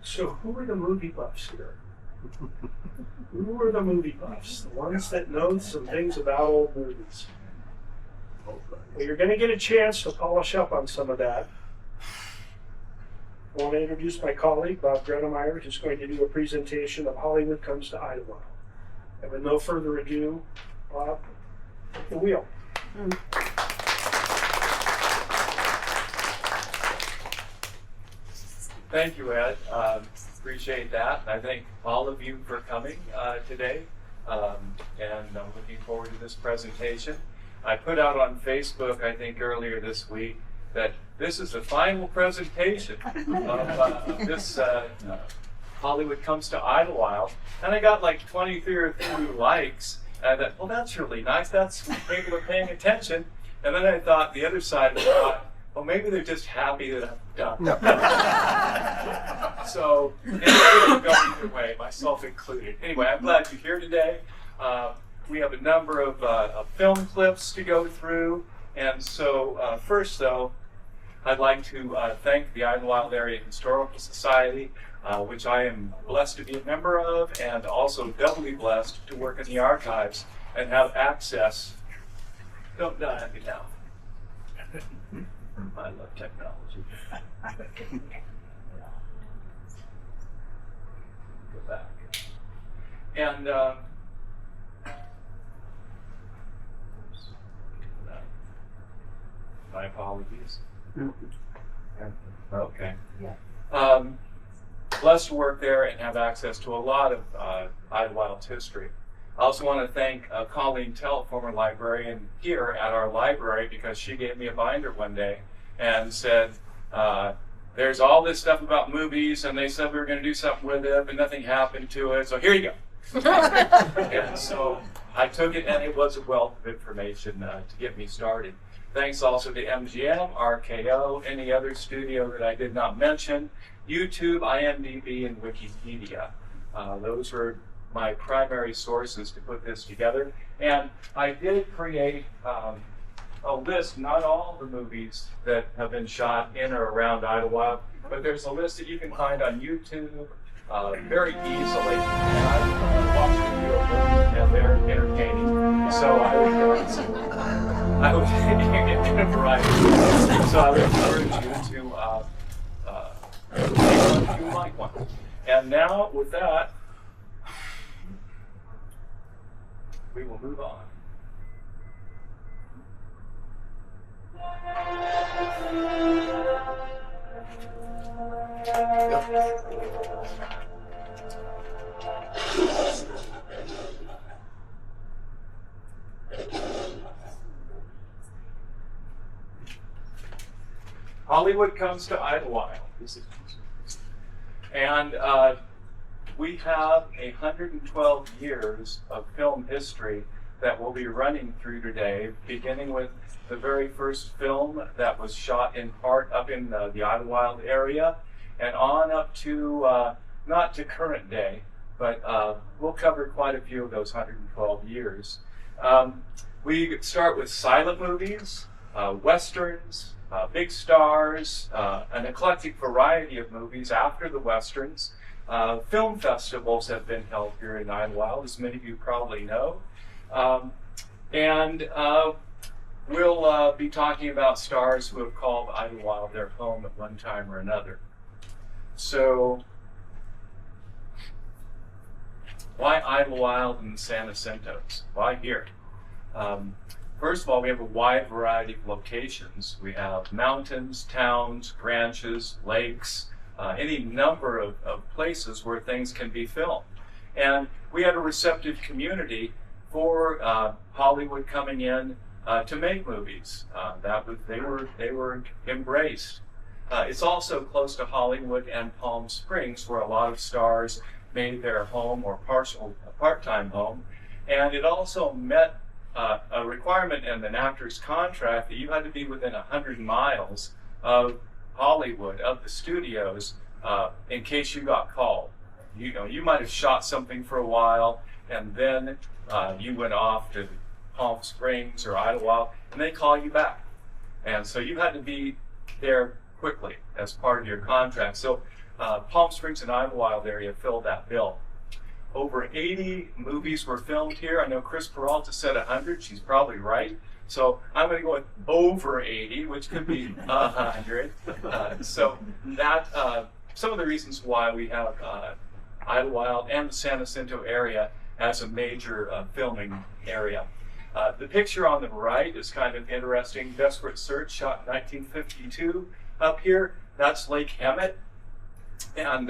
So who are the movie buffs here? Who are the movie buffs? The ones that know some things about old movies. Well, you're going to get a chance to polish up on some of that. I want to introduce my colleague, Bob Greenemeyer, who's going to do a presentation of Hollywood Comes to Idyllwild. And with no further ado, Bob, take the wheel. Thank you, Ed. Appreciate that. I thank all of you for coming today, and I'm looking forward to this presentation. I put out on Facebook, I think earlier this week, that this is the final presentation of this Hollywood Comes to Idyllwild, and I got like 23 or 30 likes, and I thought, well, that's really nice. That's people are paying attention. And then I thought the other side of it, well, maybe they're just happy that I'm done. No. So it could go either way, myself included. Anyway, I'm glad you're here today. We have a number of film clips to go through. And so first, though, I'd like to thank the Idyllwild Area Historical Society, which I am blessed to be a member of, and also doubly blessed to work in the archives and have access. Don't die on me now. I love technology. Go back. And my apologies. Okay. Yeah. Blessed to work there and have access to a lot of Idyllwild's history. I also want to thank Colleen Tell, former librarian here at our library, because she gave me a binder one day and said, there's all this stuff about movies, and they said we were going to do something with it, but nothing happened to it, so here you go. And so I took it, and it was a wealth of information to get me started. Thanks also to MGM, RKO, any other studio that I did not mention, YouTube, IMDb, and Wikipedia. Those were my primary sources to put this together. And I did create a list, not all the movies that have been shot in or around Idyllwild, but there's a list that you can find on YouTube very easily. And I've watched a few of them, and they're entertaining. So I would in a variety. So I would encourage you to take one if you like one. And now, with that, we will move on. Hollywood Comes to Idyllwild. And we have 112 years of film history that we'll be running through today, beginning with the very first film that was shot in part up in the Idyllwild area, and on up to, not to current day, but we'll cover quite a few of those 112 years. We start with silent movies, westerns, big stars, an eclectic variety of movies after the westerns. Film festivals have been held here in Idyllwild, as many of you probably know. We'll be talking about stars who have called Idyllwild their home at one time or another. So, why Idyllwild and San Jacinto's? Why here? First of all, we have a wide variety of locations. We have mountains, towns, ranches, lakes, any number of places where things can be filmed. And we had a receptive community for Hollywood coming in to make movies. They were embraced. It's also close to Hollywood and Palm Springs, where a lot of stars made their home or part-time home. And it also met a requirement in an actor's contract that you had to be within 100 miles of Hollywood, of the studios, in case you got called. You might have shot something for a while, and then you went off to Palm Springs or Idyllwild, and they call you back. And so you had to be there quickly as part of your contract. So Palm Springs and Idyllwild area filled that bill. Over 80 movies were filmed here. I know Chris Peralta said 100. She's probably right. So I'm going to go with over 80, which could be 100. So that some of the reasons why we have Idyllwild and the San Jacinto area as a major filming area. The picture on the right is kind of interesting. Desperate Search, shot in 1952 up here. That's Lake Hemet. And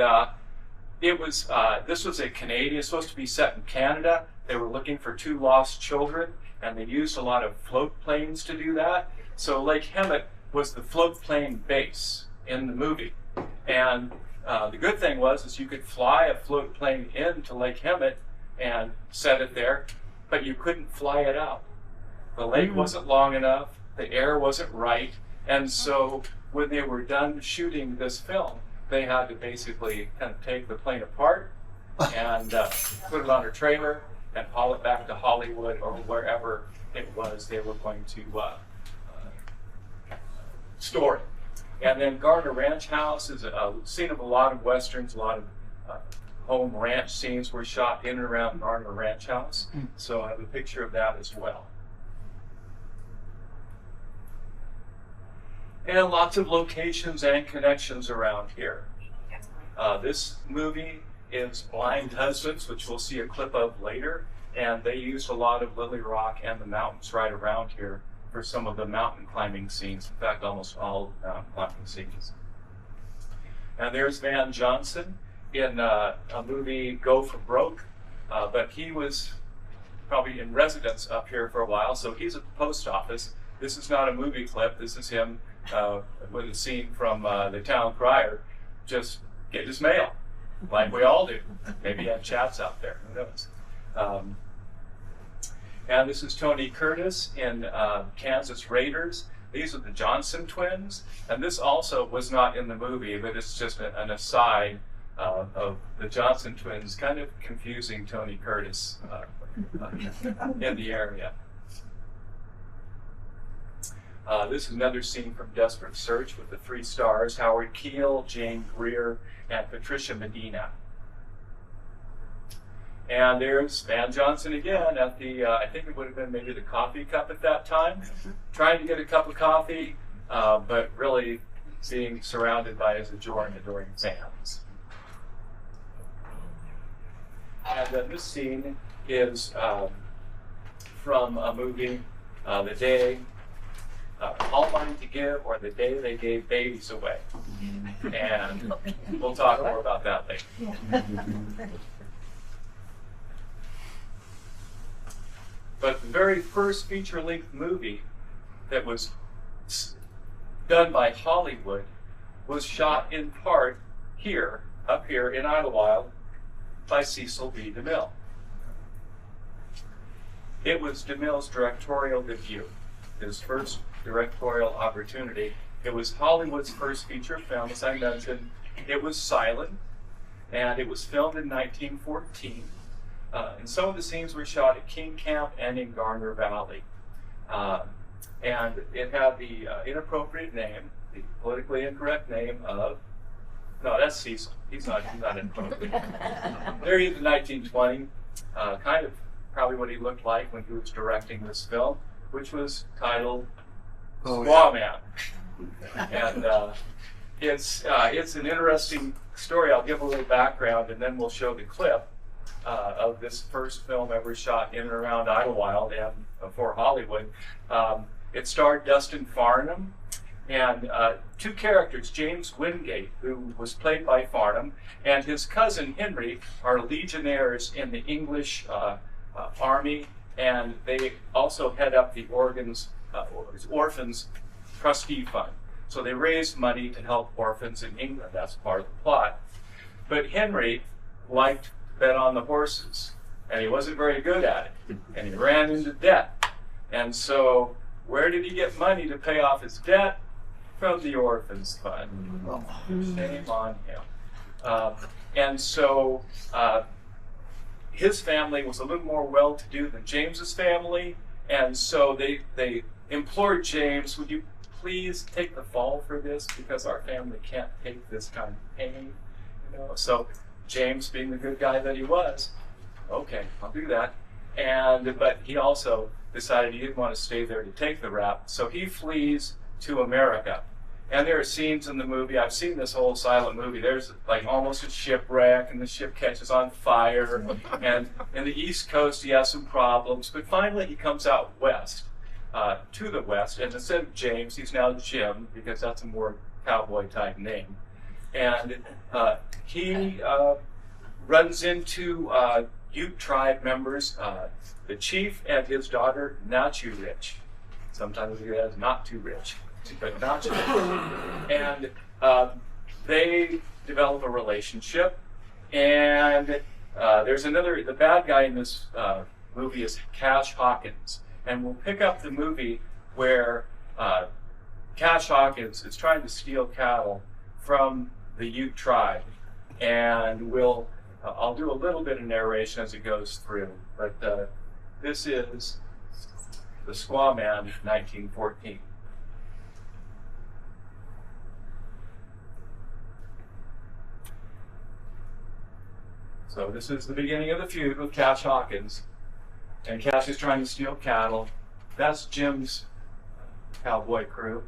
this was a Canadian, supposed to be set in Canada. They were looking for 2 lost children, and they used a lot of float planes to do that. So Lake Hemet was the float plane base in the movie. And the good thing was you could fly a float plane into Lake Hemet and set it there, but you couldn't fly it out. The lake wasn't long enough, the air wasn't right, and so when they were done shooting this film, they had to basically kind of take the plane apart and put it on a trailer and haul it back to Hollywood or wherever it was they were going to store it. And then Garner Ranch House is a scene of a lot of westerns, a lot of home ranch scenes were shot in and around Garner Ranch House. So I have a picture of that as well. And lots of locations and connections around here. This movie is Blind Husbands, which we'll see a clip of later, and they used a lot of Lily Rock and the mountains right around here for some of the mountain climbing scenes. In fact, almost all the mountain climbing scenes. And there's Van Johnson in a movie Go for Broke, but he was probably in residence up here for a while, so he's at the post office. This is not a movie clip, this is him with a scene from the town crier, just get his mail, like we all do. Maybe he had chats out there, who knows. And this is Tony Curtis in Kansas Raiders. These are the Johnson twins, and this also was not in the movie, but it's just an aside of the Johnson twins kind of confusing Tony Curtis in the area. This is another scene from Desperate Search with the 3 stars, Howard Keel, Jane Greer, and Patricia Medina. And there's Van Johnson again at the, I think it would have been maybe the coffee cup at that time, trying to get a cup of coffee, but really being surrounded by his adoring fans. And then this scene is from a movie, The Day All Mine to Give, or The Day They Gave Babies Away. And we'll talk more about that later. But the very first feature-length movie that was done by Hollywood was shot in part here, up here in Idyllwild, by Cecil B. DeMille. It was DeMille's directorial debut, his first directorial opportunity. It was Hollywood's first feature film, as I mentioned. It was silent, and it was filmed in 1914. And some of the scenes were shot at King Camp and in Garner Valley. And it had the inappropriate name, the politically incorrect name of, no, that's Cecil. He's not inappropriate. There he is in 1920, kind of probably what he looked like when he was directing this film, which was titled Squaw Man. And it's an interesting story. I'll give a little background, and then we'll show the clip of this first film ever shot in and around Idyllwild and for Hollywood. It starred Dustin Farnham and 2 characters, James Wingate, who was played by Farnham, and his cousin Henry are legionnaires in the English Army, and they also head up the Orphans Trustee Fund. So they raised money to help orphans in England. That's part of the plot. But Henry liked to bet on the horses, and he wasn't very good at it, and he ran into debt. And so where did he get money to pay off his debt? From the Orphans Fund. Shame on him. And so his family was a little more well-to-do than James's family, and so they implored James, would you please take the fall for this, because our family can't take this kind of pain. no. So James, being the good guy that he was, okay, I'll do that. But he also decided he didn't want to stay there to take the rap, so he flees to America. And there are scenes in the movie, I've seen this whole silent movie, there's like almost a shipwreck and the ship catches on fire, and in the East Coast he has some problems, but finally he comes out west, to the west, and instead of James, he's now Jim, because that's a more cowboy type name. And he runs into Ute tribe members, the chief and his daughter, Not Too Rich. Sometimes he has Not Too Rich, but Not Too Rich. And they develop a relationship. And there's the bad guy in this movie is Cash Hawkins. And we'll pick up the movie where Cash Hawkins is trying to steal cattle from the Ute tribe. And I'll do a little bit of narration as it goes through, but this is The Squaw Man, 1914. So this is the beginning of the feud with Cash Hawkins, and Cash is trying to steal cattle. That's Jim's cowboy crew,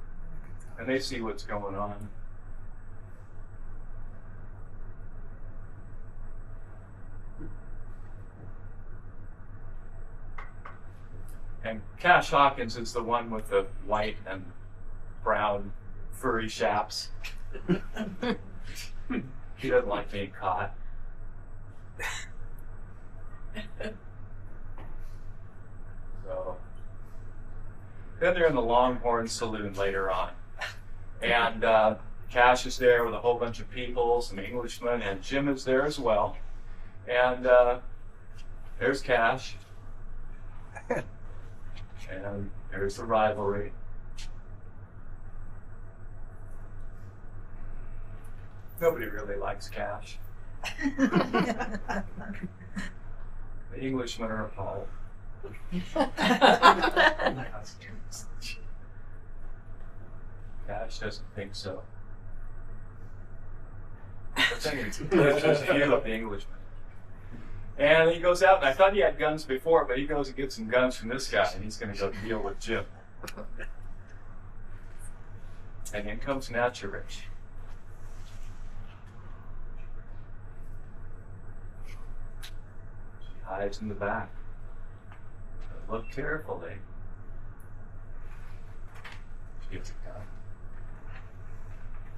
and they see what's going on. And Cash Hawkins is the one with the white and brown furry chaps. He doesn't like being caught. So then they're in the Longhorn Saloon later on. And Cash is there with a whole bunch of people, some Englishmen, and Jim is there as well. And there's Cash. And there's the rivalry. Nobody really likes Cash. The Englishmen are appalled. Cash doesn't think so. But then there's just a few of the Englishmen. And he goes out, and I thought he had guns before, but he goes and gets some guns from this guy, and he's going to go deal with Jim. And in comes Naturich. She hides in the back. But look carefully. She gets a gun.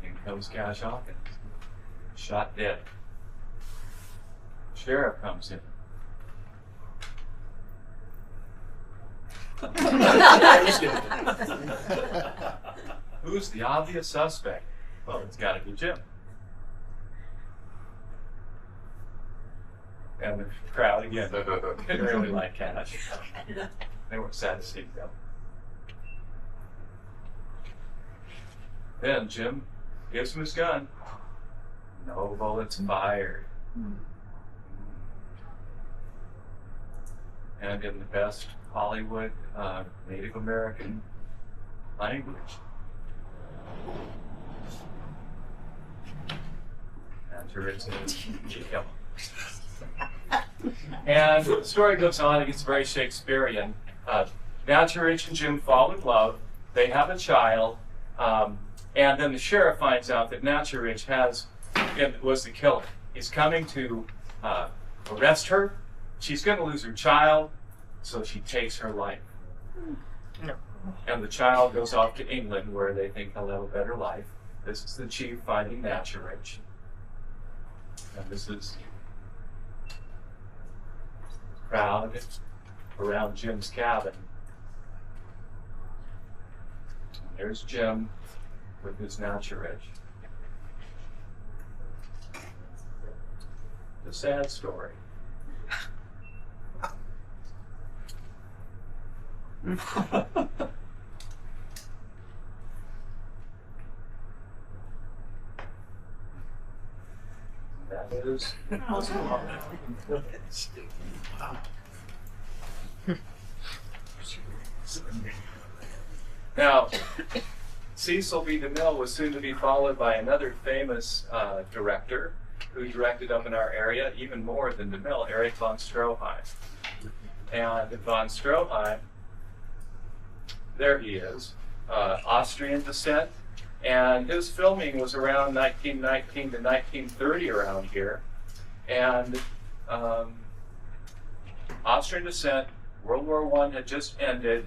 In comes Cash Hawkins. Shot dead. Sheriff comes in. Who's the obvious suspect? Well, it's got to be Jim. And the crowd again didn't really like Cash. They were sad to see him go. Then Jim gives him his gun. No bullets fired. And in the best Hollywood Native American language. And the story goes on, it gets very Shakespearean. Naturich and Jim fall in love, they have a child, and then the sheriff finds out that Naturich was the killer. He's coming to arrest her. She's going to lose her child, so she takes her life. No. And the child goes off to England, where they think he'll have a better life. This is the chief finding Naturich. And this is the crowd around Jim's cabin. And there's Jim with his Naturich. The sad story. That is. Now, Cecil B. DeMille was soon to be followed by another famous director, who directed up in our area, even more than DeMille, Erich von Stroheim. And von Stroheim, there he is, Austrian descent, and his filming was around 1919 to 1930 around here. And Austrian descent, World War I had just ended.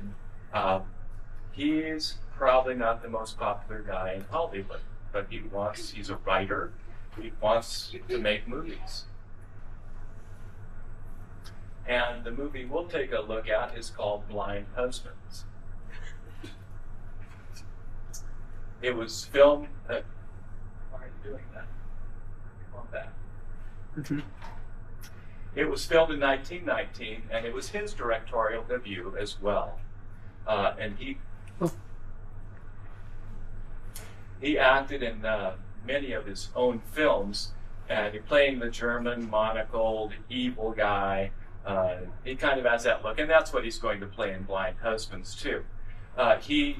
He's probably not the most popular guy in Hollywood, but he's a writer. He wants to make movies. And the movie we'll take a look at is called Blind Husbands. It was filmed. Why are you doing that? Come on back. It was filmed in 1919, and it was his directorial debut as well. And he acted in many of his own films, and playing the German, monocled, evil guy. He kind of has that look, and that's what he's going to play in Blind Husbands too. He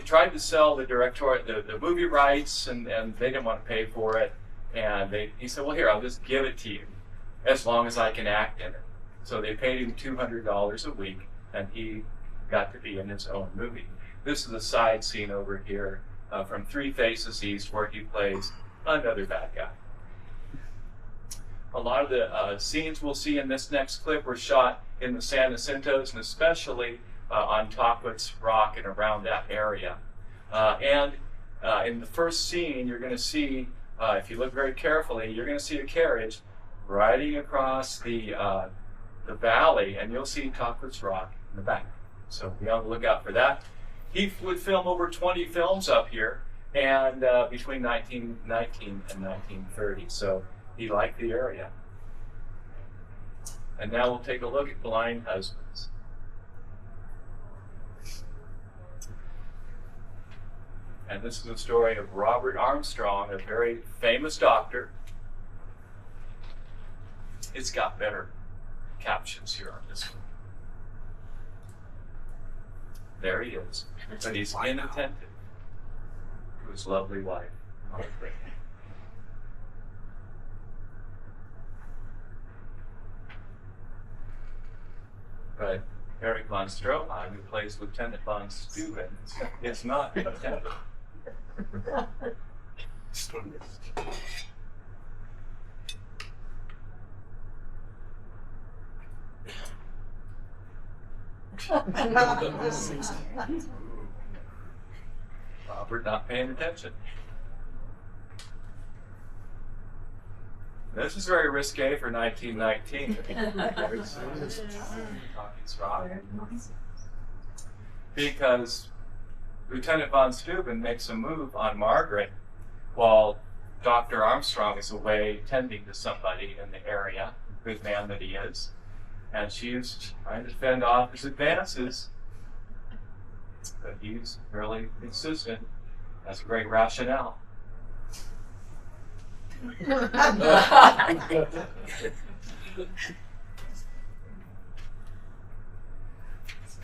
tried to sell the movie rights, and they didn't want to pay for it. And he said, well, here, I'll just give it to you as long as I can act in it. So they paid him $200 a week, and he got to be in his own movie. This is a side scene over here from Three Faces East, where he plays another bad guy. A lot of the scenes we'll see in this next clip were shot in the San Jacintos, and especially on Tockwitz Rock and around that area. In the first scene, you're going to see, if you look very carefully, you're going to see a carriage riding across the valley, and you'll see Tockwitz Rock in the back. So be on the lookout for that. He would film over 20 films up here, and between 1919 and 1930. So he liked the area. And now we'll take a look at Blind Husbands. And this is the story of Robert Armstrong, a very famous doctor. It's got better captions here on this one. There he is, but he's inattentive to his lovely wife, Margaret. But Erich von Stroheim, who plays Lieutenant von Steuben, is not attentive. Robert not paying attention. This is very risque for 1919. Because Lieutenant von Steuben makes a move on Margaret while Dr. Armstrong is away tending to somebody in the area, good man that he is. And she's trying to fend off his advances. But he's really insistent. That's a great rationale.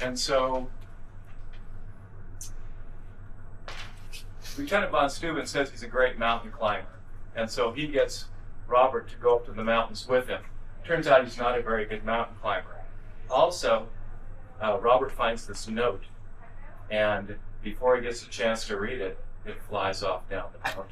And so Lieutenant von Steuben says he's a great mountain climber. And so he gets Robert to go up to the mountains with him. Turns out he's not a very good mountain climber. Also, Robert finds this note, and before he gets a chance to read it, it flies off down the mountain.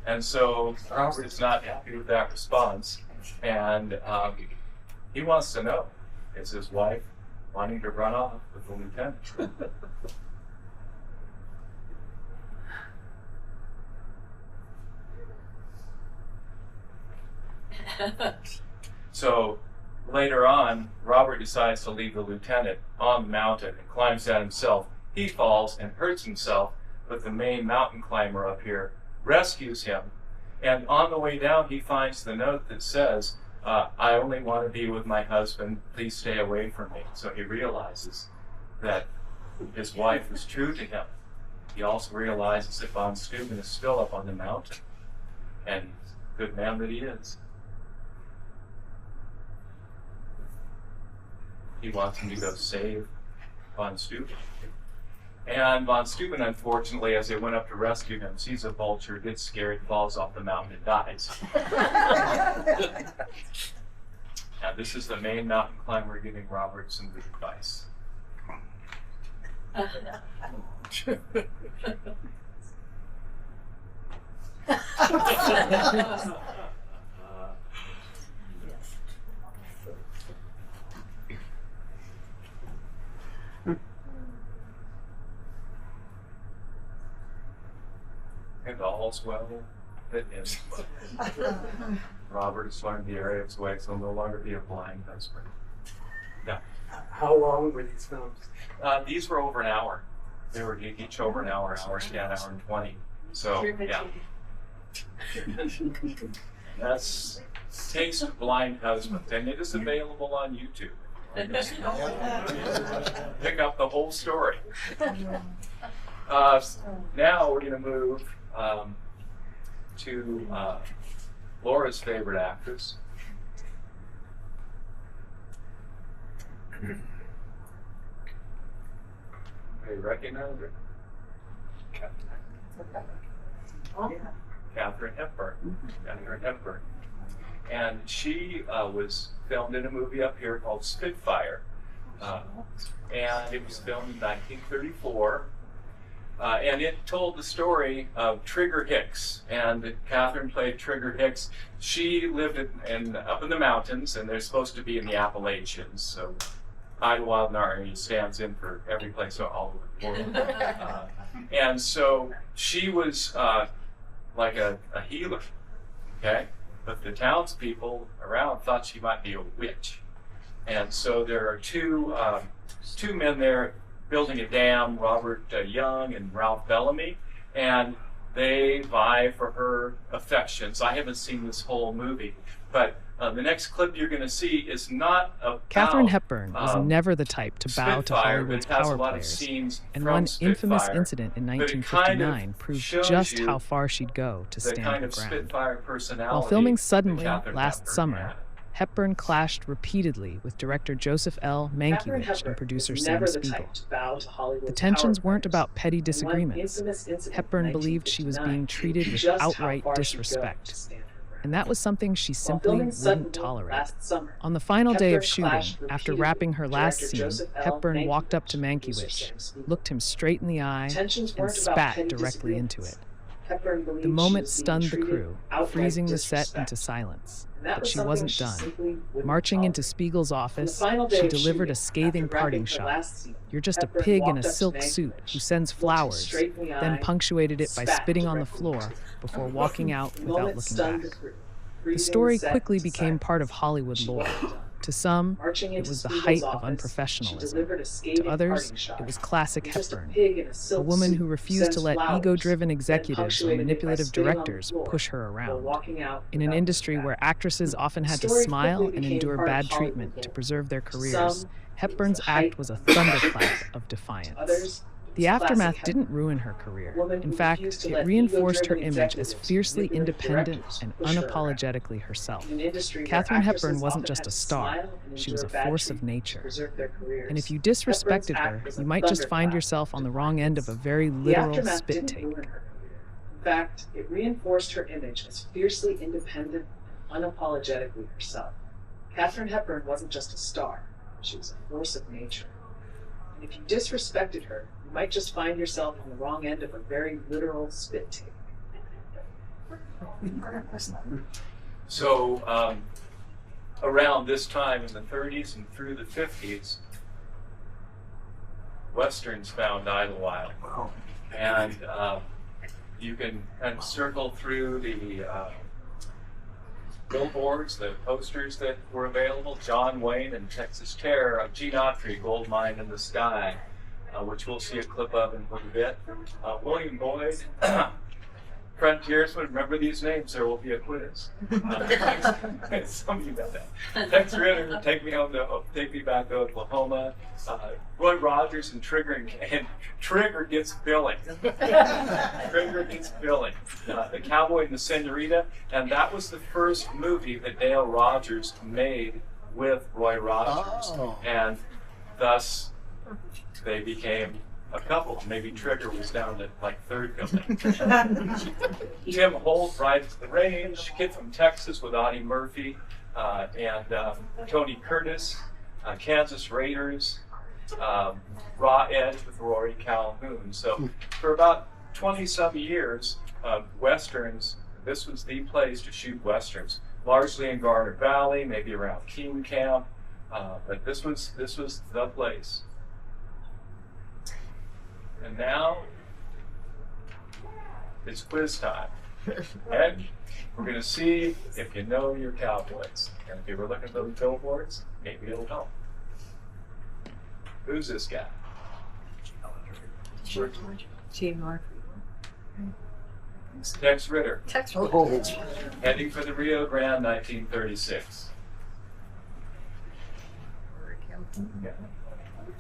And so Robert is not happy with that response, and he wants to know, is his wife wanting to run off with the lieutenant? So later on, Robert decides to leave the lieutenant on the mountain and climbs down himself. He falls and hurts himself, but the main mountain climber up here rescues him. And on the way down, he finds the note that says, I only want to be with my husband, please stay away from me. So he realizes that his wife was true to him. He also realizes that von Steuben is still up on the mountain. and good man that he is. He wants him to go save von Steuben. And von Steuben, unfortunately, as they went up to rescue him, sees a vulture, gets scared, falls off the mountain, and dies. And this is the main mountain climber giving Robert some good advice. And all's well that ends well. Robert has learned the area of his way, so he'll no longer be a blind husband. Yeah. How long were these films? These were over an hour. They were each over an hour, hour and 20. So, yeah. That's Taste of Blind Husband, and it is available on YouTube. Pick up the whole story. Now we're going to move to Laura's favorite actress. They recognize her? Katharine Hepburn. Katharine Hepburn. And she was filmed in a movie up here called Spitfire. And it was filmed in 1934. And it told the story of Trigger Hicks. And Katharine played Trigger Hicks. She lived up in the mountains, and they're supposed to be in the Appalachians. So Idyllwild stands in for every place all over the world. And so she was like a healer, okay? But the townspeople around thought she might be a witch. And so there are two men there building a dam, Robert Young and Ralph Bellamy, and they vie for her affections. I haven't seen this whole movie, but the next clip you're going to see is not about Katharine Hepburn was never the type to bow to Spitfire, Hollywood's but it has a power lot of players, scenes and from one infamous Spitfire, incident in but it 1959 kind of proved shows just you how far she'd go to the stand kind her of ground. Spitfire personality While filming that Suddenly Katharine last Hepburn summer, had. Hepburn clashed repeatedly with director Joseph L. Katharine Mankiewicz Hepburn and producer was Sam never the Spiegel. type to bow to Hollywood's The tensions power weren't players. about petty And one disagreements. infamous incident in Hepburn believed she was being 1959 treated with just how outright far she'd go disrespect, to stand her ground. and that was something she While simply filming wouldn't Suddenly tolerate. last summer, On the final day of Hepburn shooting, clashed after repeatedly wrapping her with last director scene, Joseph L. Hepburn walked up to Mankiewicz, producer Mankiewicz, Sam Spiegel. looked him straight in the eye, Tensions and weren't about spat petty directly into it. Hepburn believed The she moment was being stunned the treated crew, outright freezing the set disrespect. into silence. And that But was she something wasn't she done. simply wouldn't Marching into tolerate. Spiegel's On the office, final day she of delivered shooting, a scathing after parting wrapping her shot. last scene, "You're just a Hepburn pig in walked a up to silk suit Mankiewicz, who sends looked him flowers," straight in the then eye, punctuated it by spat spitting on the directly floor into it. before walking out The without moment looking stunned back. the crew, The freezing story set quickly into became silence. part of Hollywood She lore. wasn't done. To some, Marching it into was the Spiegel's height of office, unprofessionalism. she delivered a scathing To others, parting shot. it was classic "You're just a Hepburn, pig in a a silk woman suit who who refused to sends let flowers," ego-driven then executives or punctuated it by manipulative spitting on the directors floor push her before around. walking out In an without industry looking where back. actresses often had to story smile quickly and became endure part of bad Hollywood treatment to lore. preserve their To careers, some, it was Hepburn's the height act was a of unprofessionalism. thunderclap of To defiance. others, The it was classic aftermath Hepburn. didn't ruin her career. A woman In who fact, refused to it let reinforced her ego-driven image as executives, fiercely manipulative independent directors and push her around. unapologetically herself. In an industry where Katharine actresses Hepburn wasn't often just had a to star, smile and she was a endure bad force of treatment to nature. preserve their careers. And if you disrespected Hepburn's her, act was you a might just find thunderclap yourself on the of wrong end of a defiance. very The literal aftermath spit didn't take. ruin her career. In fact, it reinforced her image as fiercely independent and unapologetically herself. Katharine Hepburn wasn't just a star, she was a force of nature. And if you disrespected her, you might just find yourself on the wrong end of a very literal spit take. So around this time in the 30s and through the 50s, Westerns found Idyllwild. And you can kind of circle through the billboards, the posters that were available. John Wayne and Texas Terror, Gene Autry, Gold Mine in the Sky, which we'll see a clip of in a little bit. William Boyd Frontiersmen, remember these names, there will be a quiz. Something about that. Tex Ritter, take me back to Oklahoma. Roy Rogers and Trigger gets billing. Trigger gets billing. The Cowboy and the Senorita, and that was the first movie that Dale Rogers made with Roy Rogers, and thus they became a couple. Maybe Trigger was down at like third billing. Tim Holt rides the range. Kid from Texas with Audie Murphy and Tony Curtis. Kansas Raiders. Raw Edge with Rory Calhoun. So for about 20-some years, westerns. This was the place to shoot westerns. Largely in Garner Valley, maybe around King Camp, but this was the place. And now it's quiz time. And we're going to see if you know your cowboys. And if you were looking at those billboards, maybe it'll help. Who's this guy? Gene Murphy. Tex Ritter, Tex heading for the Rio Grande, 1936.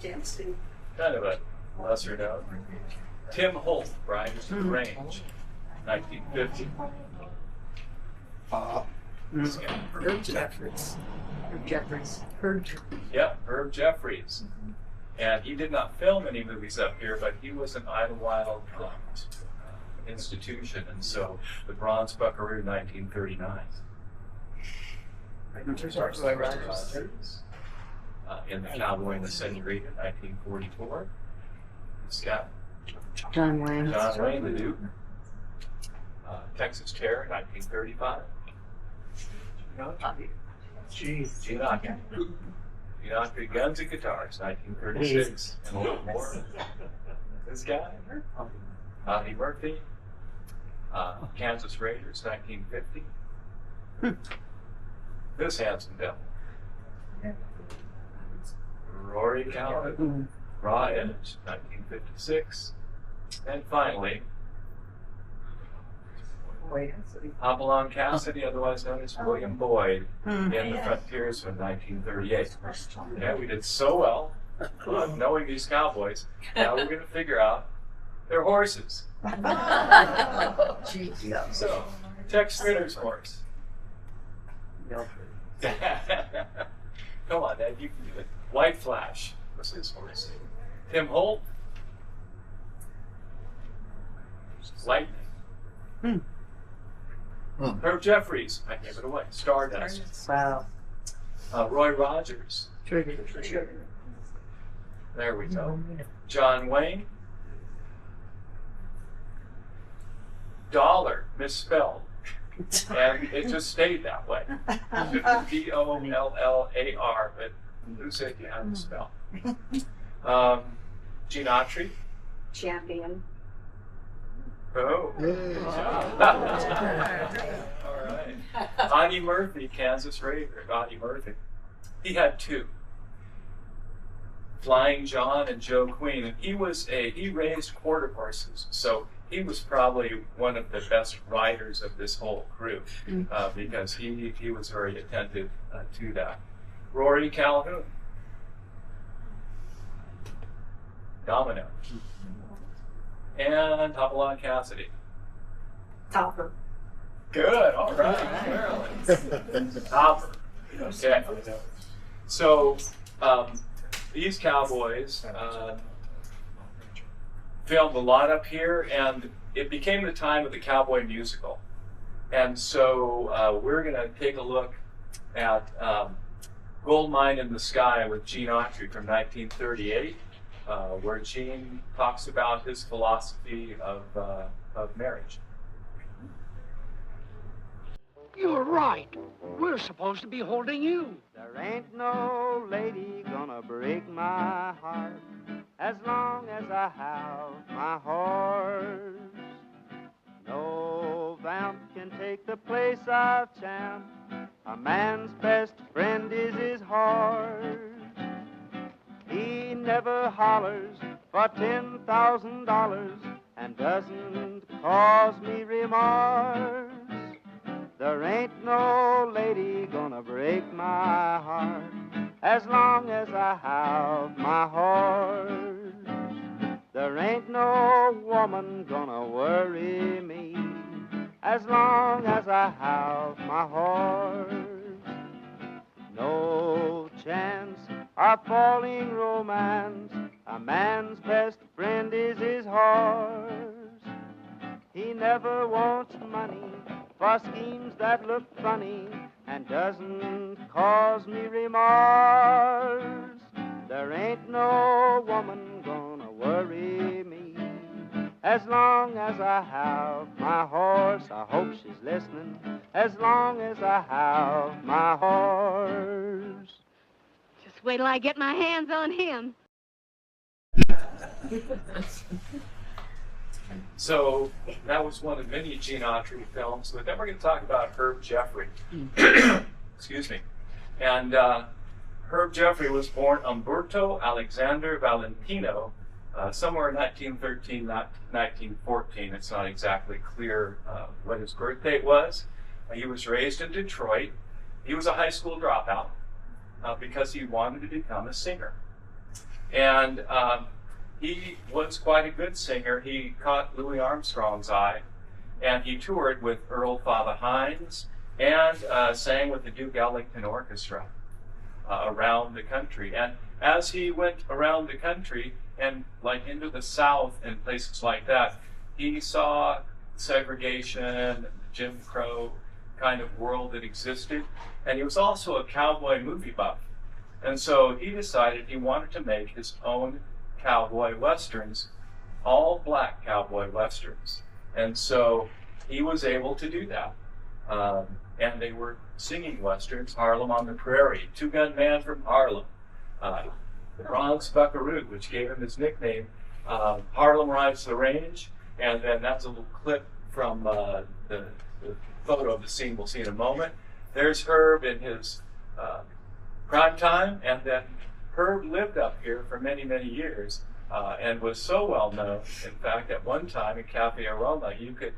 Yeah. Kind of a lesser known. Tim Holt, Riders to the Range, 1950. Herb Jeffries. Yep, Herb Jeffries. And he did not film any movies up here, but he was an Idyllwild institution, and so the Bronze Buckaroo, 1939. In the Cowboy and the Senorita, 1944. This guy, John Wayne. John Wayne, the Duke. Texas Terror, 1935. Gene Autry, Guns and Guitars, 1936. And a little more. This guy, Audie Murphy. Kansas Raiders, 1950. This handsome devil. Rory Calhoun, Raw Edge, 1956. And finally, Hopalong Cassidy, otherwise known as William Boyd, in The Frontiersman, 1938. Yeah, we did so well knowing these cowboys. Now we're going to figure out their horses. So, Tex Ritter's horse. Come on, Dad, you can do it. White Flash was his horse. Tim Holt. Lightning. Herb Jeffries. I gave it away. Stardust. Wow. Roy Rogers. Trigger. There we go. John Wayne. Dollar, misspelled. And it just stayed that way. D-O-L-L-A-R, but who said you had to spell? Gene Autry. Champion. Oh. All right. Audie Murphy, Kansas Raider. Audie Murphy. He had two. Flying John and Joe Queen. And he raised quarter horses. So he was probably one of the best riders of this whole crew because he was very attentive to that. Rory Calhoun. Domino. And Hopalong Cassidy. Topper. Good, all right, Marilyn. Topper. Okay. So these cowboys filmed a lot up here, and it became the time of the cowboy musical. And so we're going to take a look at Gold Mine in the Sky with Gene Autry from 1938, where Gene talks about his philosophy of marriage. You're right. We're supposed to be holding you. There ain't no lady gonna break my heart as long as I have my horse. No vamp can take the place of champ. A man's best friend is his horse. He never hollers for $10,000 and doesn't cause me remorse. There ain't no lady gonna break my heart as long as I have my horse. There ain't no woman gonna worry me as long as I have my horse. No chance of falling romance, a man's best friend is his horse. He never wants money for schemes that look funny and doesn't cause me remorse. There ain't no woman gonna worry me as long as I have my horse. I hope she's listening. As long as I have my horse. Just wait till I get my hands on him. So that was one of many Gene Autry films, but then we're going to talk about Herb Jeffrey. Excuse me. And Herb Jeffrey was born Umberto Alexander Valentino somewhere in 1913, 1914. It's not exactly clear what his birth date was. He was raised in Detroit. He was a high school dropout because he wanted to become a singer. And he was quite a good singer. He caught Louis Armstrong's eye, and he toured with Earl Father Hines and sang with the Duke Ellington Orchestra around the country. And as he went around the country and like into the South and places like that, he saw segregation, the Jim Crow kind of world that existed. And he was also a cowboy movie buff. And so he decided he wanted to make his own cowboy westerns, all black cowboy westerns. And so he was able to do that. And they were singing westerns, Harlem on the Prairie, Two Gun Man from Harlem, the Bronx Buckaroo, which gave him his nickname, Harlem Rides the Range. And then that's a little clip from the photo of the scene we'll see in a moment. There's Herb in his prime time, and then Herb lived up here for many, many years and was so well known. In fact, at one time in Cafe Aroma, you could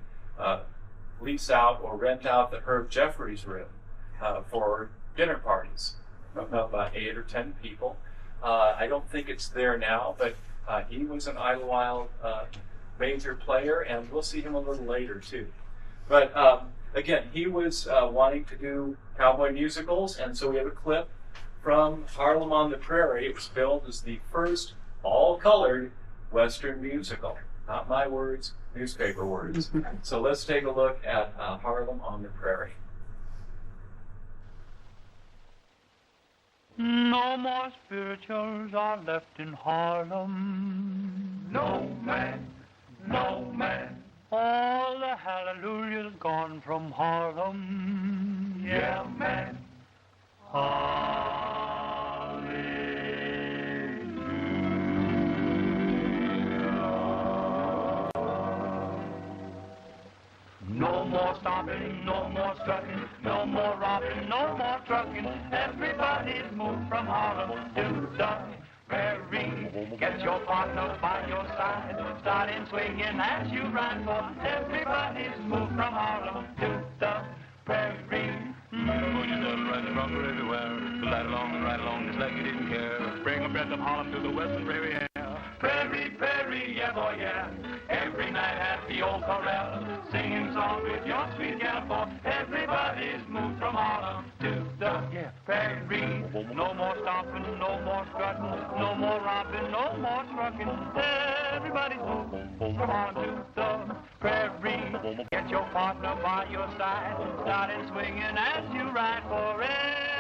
lease out or rent out the Herb Jeffries room for dinner parties of about 8 or 10 people. I don't think it's there now, but he was an Idyllwild major player, and we'll see him a little later too. But again, he was wanting to do cowboy musicals, and so we have a clip from Harlem on the Prairie. It was billed as the first all-colored Western musical. Not my words, newspaper words. So let's take a look at Harlem on the Prairie. No more spirituals are left in Harlem. No man, no man. All the hallelujahs gone from Harlem. Yeah, man. No more stopping, no more strutting, no more robbing, no more trucking. Everybody's moved from Harlem to the Prairie. Get your partner by your side, starting swinging as you ride for. Everybody's moved from Harlem to the Prairie. Put yourself right and wrong everywhere. Right along, just like you didn't care. Bring a breath of Harlem to the Western Prairie air. Prairie, Prairie, yeah, boy, yeah. Every night at the old corral, singing songs with your sweet gal, for everybody's moved from Harlem to the Prairie. No more stomping, no more strutting, no more robbing, no more trucking. Everybody's moved from Harlem to the Prairie. Get your partner by your side, starting swinging as you ride, for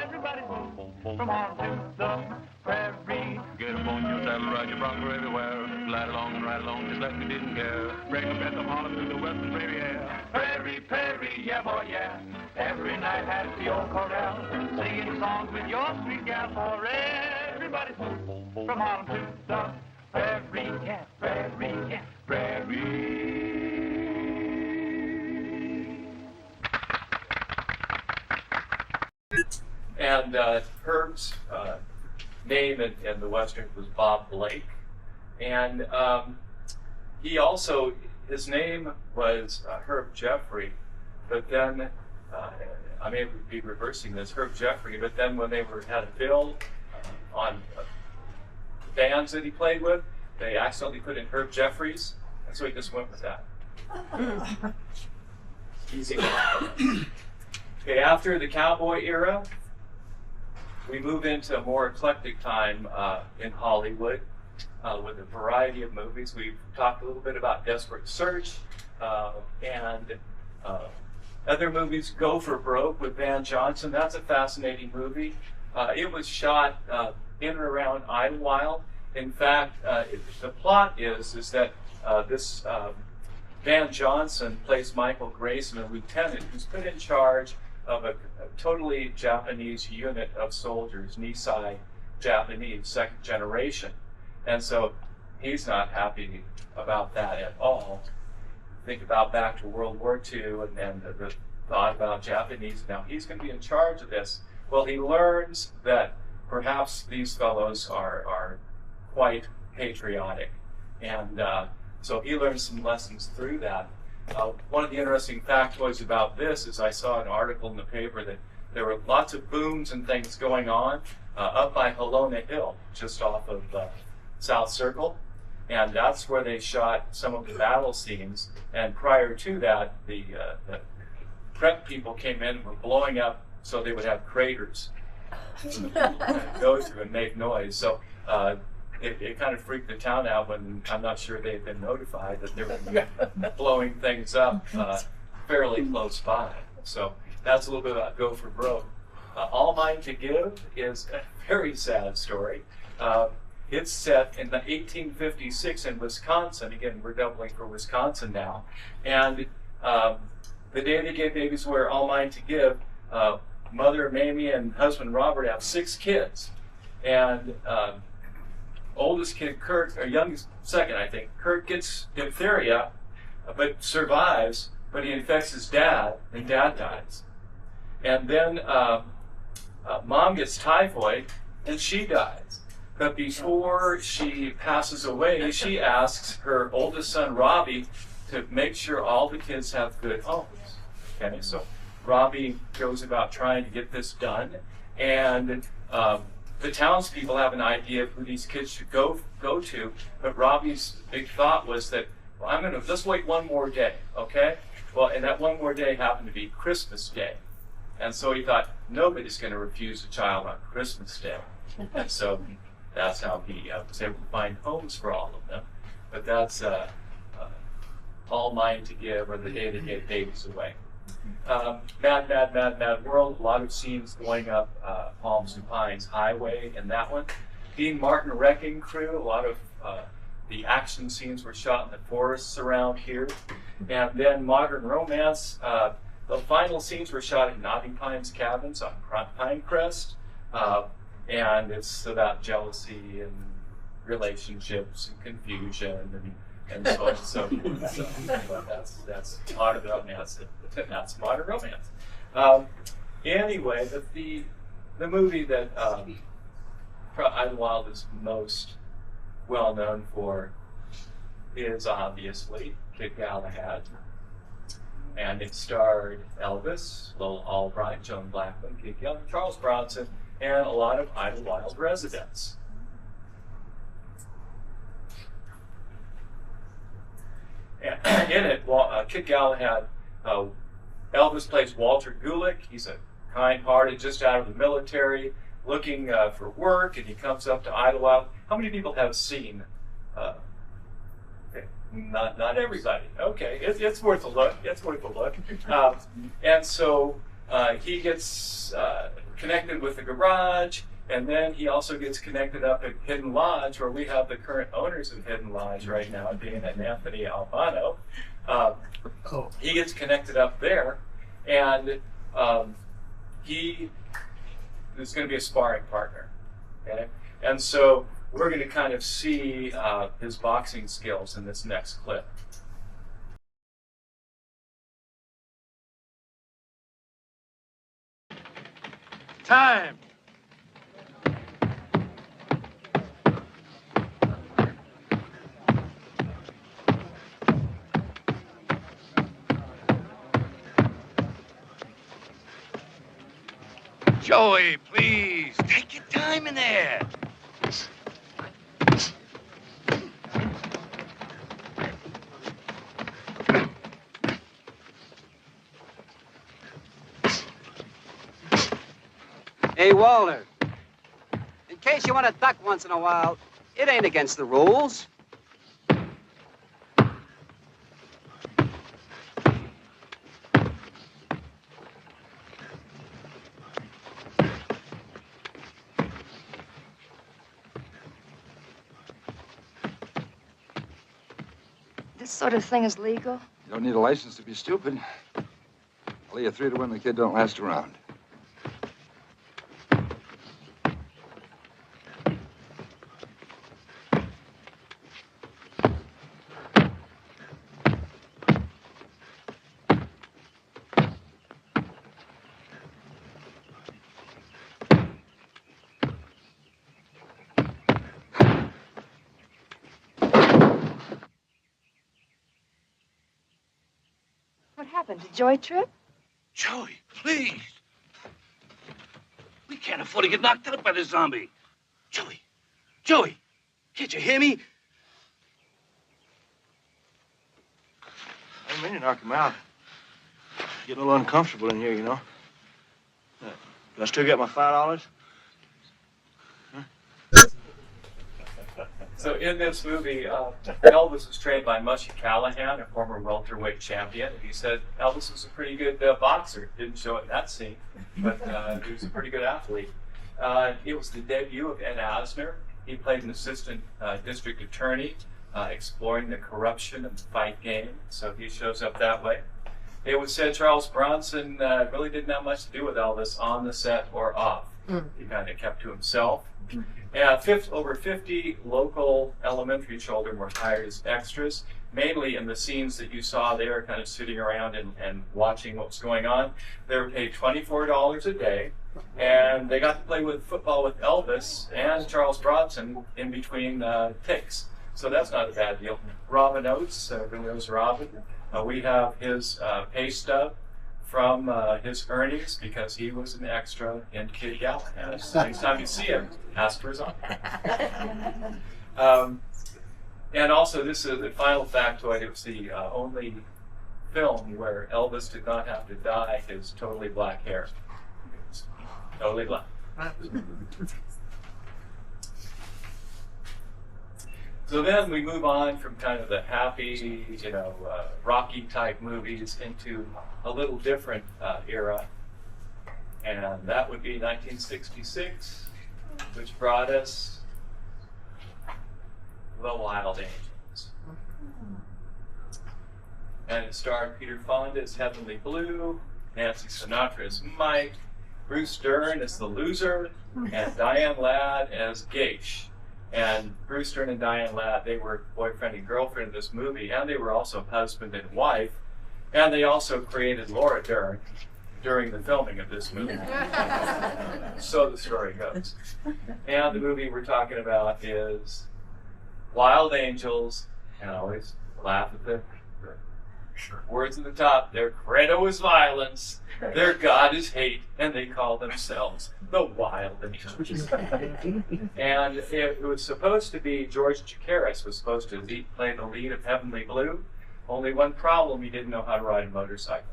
everybody's moved from Harlem to the Prairie. Get up on your saddle, ride your bronco everywhere. Slide along and ride along just like you didn't care. Bring a bed of Harlem to the Western Prairie air. Prairie, Prairie, yeah, boy, yeah. Every night at the old corral, singing songs with your sweet gal, for everybody's moved from Harlem to the Prairie, yeah, Prairie, yeah, Prairie. And Herb's name in the Western was Bob Blake. And he also, his name was Herb Jeffrey, but then I may be reversing this, Herb Jeffrey. But then when they had a bill on bands that he played with, they accidentally put in Herb Jeffries, and so he just went with that. Easy. Okay, after the cowboy era, we move into a more eclectic time in Hollywood with a variety of movies. We've talked a little bit about Desperate Search and other movies. Go for Broke with Van Johnson. That's a fascinating movie. It was shot in and around Idyllwild. In fact, the plot is that this Van Johnson plays Michael Grayson, a lieutenant who's put in charge of a totally Japanese unit of soldiers, Nisei Japanese, second generation. And so he's not happy about that at all. Think about back to World War II and the thought about Japanese. Now he's going to be in charge of this. Well, he learns that perhaps these fellows are quite patriotic. And so he learns some lessons through that. One of the interesting factoids about this is I saw an article in the paper that there were lots of booms and things going on up by Helena Hill, just off of South Circle. And that's where they shot some of the battle scenes. And prior to that, the prep people came in and were blowing up so they would have craters to go through and make noise. So it kind of freaked the town out when I'm not sure they had been notified that they were blowing things up fairly close by. So that's a little bit about Go for Broke. All Mine to Give is a very sad story. It's set in 1856 in Wisconsin. Again, we're doubling for Wisconsin now. And the day they gave babies away, All Mine to Give, mother Mamie and husband Robert have 6 kids. And oldest kid, Kurt, or youngest, second, I think, Kurt gets diphtheria, but survives, but he infects his dad, and dad dies. And then mom gets typhoid, and she dies. But before she passes away, she asks her oldest son, Robbie, to make sure all the kids have good homes. Okay, so Robbie goes about trying to get this done, and the townspeople have an idea of who these kids should go to, but Robbie's big thought was that, well, I'm going to just wait one more day, okay? Well, and that one more day happened to be Christmas Day. And so he thought, nobody's going to refuse a child on Christmas Day. And so that's how he was able to find homes for all of them. But that's All Mine to Give, or the day they gave babies away. Mad World, a lot of scenes going up Palms and Pines Highway in that one. Dean Martin Wrecking Crew, a lot of the action scenes were shot in the forests around here. And then Modern Romance, the final scenes were shot in Knotty Pines Cabins on Pinecrest. And it's about jealousy and relationships and confusion and so on and so forth. So anyway, that's Modern Romance. That's Modern Romance. Anyway, the movie that Idyllwild is most well known for is obviously Kid Galahad. And it starred Elvis, Lola Albright, Joan Blackman, Kid Galahad, Charles Bronson, and a lot of Idyllwild residents. And in it, Kid Galahad, Elvis plays Walter Gulick. He's a kind-hearted, just out of the military, looking for work, and he comes up to Idyllwild. How many people have seen? Okay, not everybody. Okay, it's worth a look. It's worth a look. And so he gets connected with the garage, and then he also gets connected up at Hidden Lodge, where we have the current owners of Hidden Lodge right now, being Anthony Albano. He gets connected up there, and he is going to be a sparring partner. Okay? And so we're going to kind of see his boxing skills in this next clip. Time. Joey, please, take your time in there. Hey, Walter, in case you want to duck once in a while, it ain't against the rules. This sort of thing is legal? You don't need a license to be stupid. I'll lay you 3 to 1 the kid don't last around. What happened? Did Joey trip? Joey, please. We can't afford to get knocked out by this zombie. Joey, Joey, can't you hear me? I didn't mean to knock him out. Getting a little uncomfortable in here, you know. Do I still get my $5? So in this movie, Elvis was trained by Mushy Callahan, a former welterweight champion. He said Elvis was a pretty good boxer. Didn't show it in that scene, but he was a pretty good athlete. It was the debut of Ed Asner. He played an assistant district attorney, exploring the corruption of the fight game. So he shows up that way. It was said Charles Bronson really didn't have much to do with Elvis on the set or off. He kind of kept to himself. Over 50 local elementary children were hired as extras, mainly in the scenes that you saw. They were kind of sitting around and watching what was going on. They were paid $24 a day, and they got to play with football with Elvis and Charles Bronson in between takes. So that's not a bad deal. Robin Oates, everyone knows Robin. We have his pay stub from his earnings because he was an extra in Kid Callahan. So next time you see him, ask for his honor. And also, this is the final factoid. It was the only film where Elvis did not have to dye his totally black hair. It was totally black. So then we move on from kind of the happy, Rocky type movies into a little different era. And that would be 1966, which brought us The Wild Angels. And it starred Peter Fonda as Heavenly Blue, Nancy Sinatra as Mike, Bruce Dern as the loser, and Diane Ladd as Geish. And Bruce Dern and Diane Ladd, they were boyfriend and girlfriend in this movie, and they were also husband and wife. And they also created Laura Dern during the filming of this movie. So the story goes. And the movie we're talking about is Wild Angels, and I always laugh at the words at the top. Their credo is violence, their god is hate, and they call themselves the Wild Angels. And it was supposed to be George Chakiris was supposed to play the lead of Heavenly Blue. Only one problem, he didn't know how to ride a motorcycle.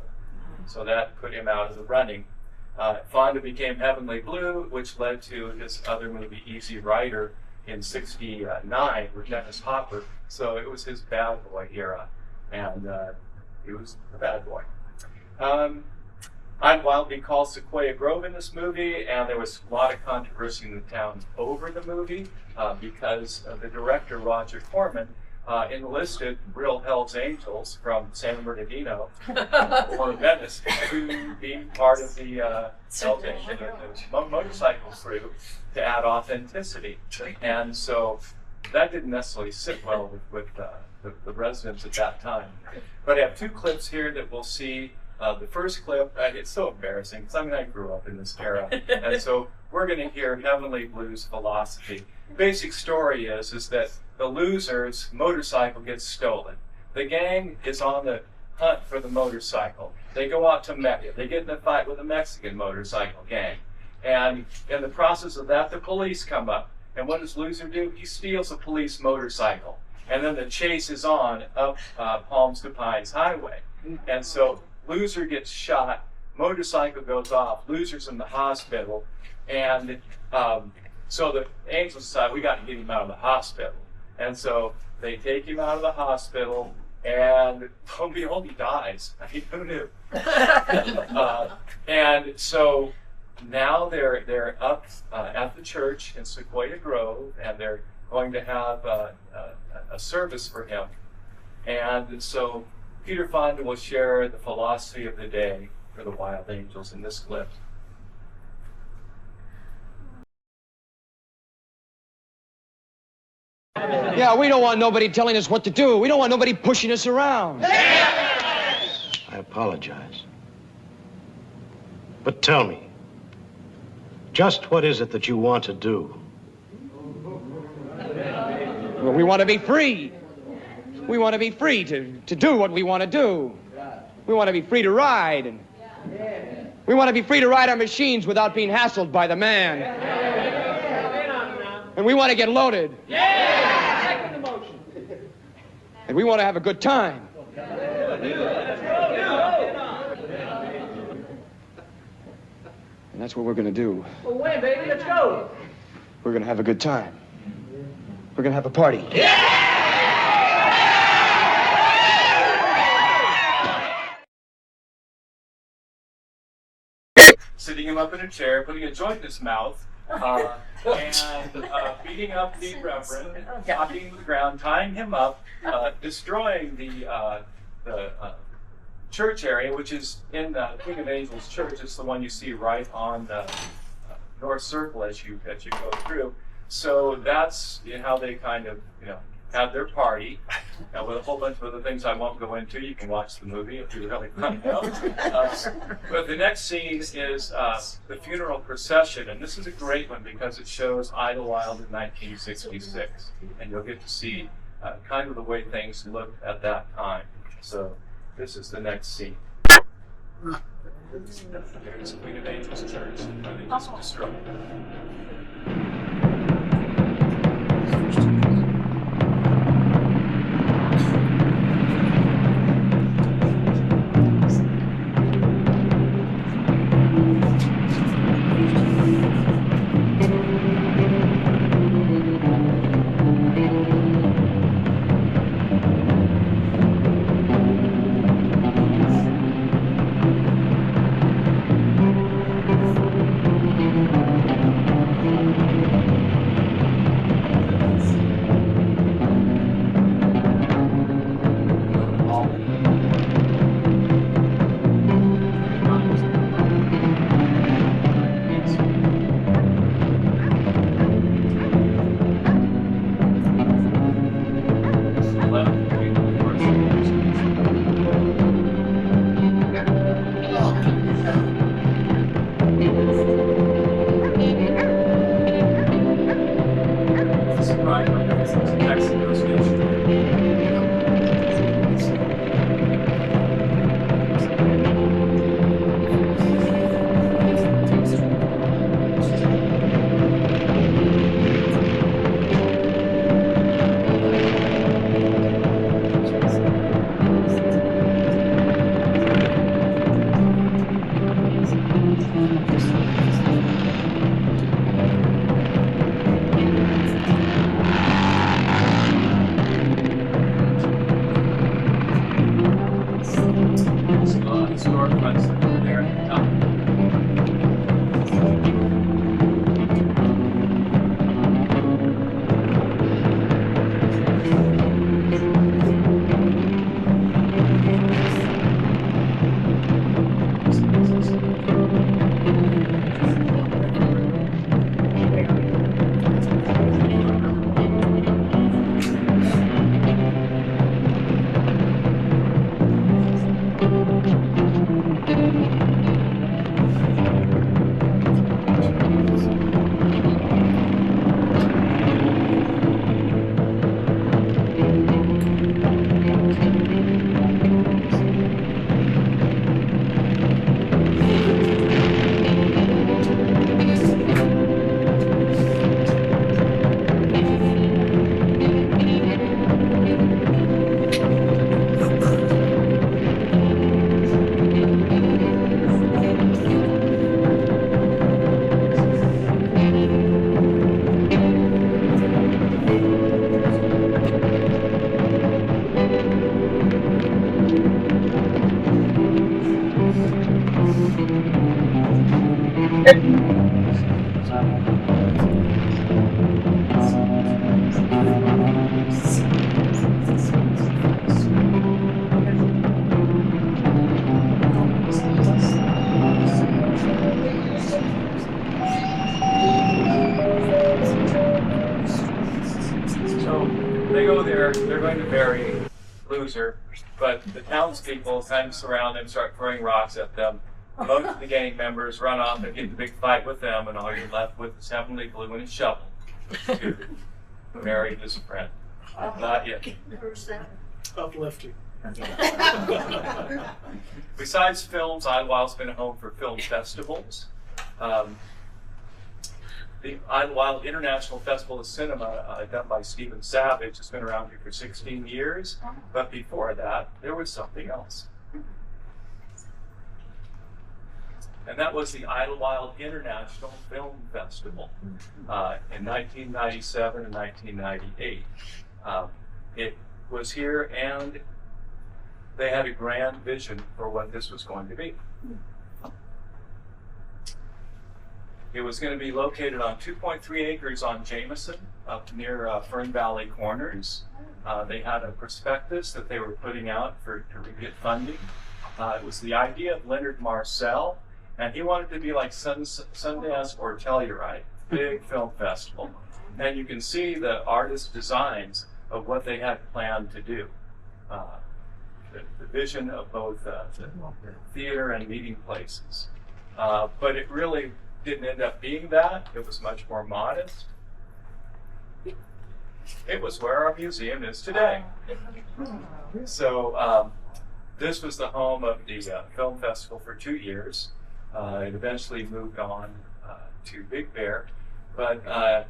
So that put him out of the running. Fonda became Heavenly Blue, which led to his other movie, Easy Rider, in '69 with Dennis Hopper. So it was his bad boy era, and he was a bad boy. I'm wildly called Sequoia Grove in this movie, and there was a lot of controversy in the town over the movie because the director, Roger Corman, enlisted real Hell's Angels from San Bernardino or Venice to be part of the Hell's Angels, the motorcycle crew, to add authenticity. And so that didn't necessarily sit well with the residents at that time. But I have 2 clips here that we'll see. The first clip, it's so embarrassing because I grew up in this era. And so we're going to hear Heavenly Blue's philosophy. Basic story is that the loser's motorcycle gets stolen. The gang is on the hunt for the motorcycle. They go out to Mecca. They get in a fight with a Mexican motorcycle gang. And in the process of that, the police come up. And what does Loser do? He steals a police motorcycle. And then the chase is on up Palms to Pines Highway. And so Loser gets shot, motorcycle goes off, Loser's in the hospital. And so the Angels decide, we got to get him out of the hospital. And so they take him out of the hospital, and Romeo only dies. I mean, who knew? And so now they're up at the church in Sequoia Grove, and they're going to have a service for him. And so Peter Fonda will share the philosophy of the day for the Wild Angels in this clip. Yeah, we don't want nobody telling us what to do. We don't want nobody pushing us around. I apologize. But tell me, just what is it that you want to do? Well, we want to be free. We want to be free to do what we want to do. We want to be free to ride. And we want to be free to ride our machines without being hassled by the man. And we want to get loaded. And we want to have a good time. And that's what we're going to do. Well, when, baby? Let's go. We're going to have a good time. We're going to have a party. Sitting him up in a chair, putting a joint in his mouth, and beating up the reverend, knocking him to the ground, tying him up, destroying the church area, which is in the Queen of Angels Church. It's the one you see right on the North Circle as you go through. So that's how they kind of had their party, with a whole bunch of other things I won't go into. You can watch the movie if you really want to know. But the next scene is the funeral procession, and this is a great one because it shows Idyllwild in 1966, and you'll get to see kind of the way things looked at that time. So this is the next scene. There's Queen of Angels Church, where they just destroyed it. So they go there, they're going to bury Loser, but the townspeople kind of surround them, start throwing rocks at them. Most of the gang members run off and get the big fight with them, and all you're left with is Heavenly Blue and his shovel to marry his friend. Not yet. Uplifting. Besides films, Idyllwild's been a home for film festivals. The Idyllwild International Festival of Cinema, done by Stephen Savage, has been around here for 16 years. But before that, there was something else. And that was the Idyllwild International Film Festival in 1997 and 1998. It was here, and they had a grand vision for what this was going to be. It was going to be located on 2.3 acres on Jameson, up near Fern Valley Corners. They had a prospectus that they were putting out to get funding. It was the idea of Leonard Marcel, and he wanted to be like Sundance or Telluride, big film festival. And you can see the artist designs of what they had planned to do. The vision of both the theater and meeting places. But it really didn't end up being that. It was much more modest. It was where our museum is today. So this was the home of the film festival for 2 years. It eventually moved on to Big Bear, but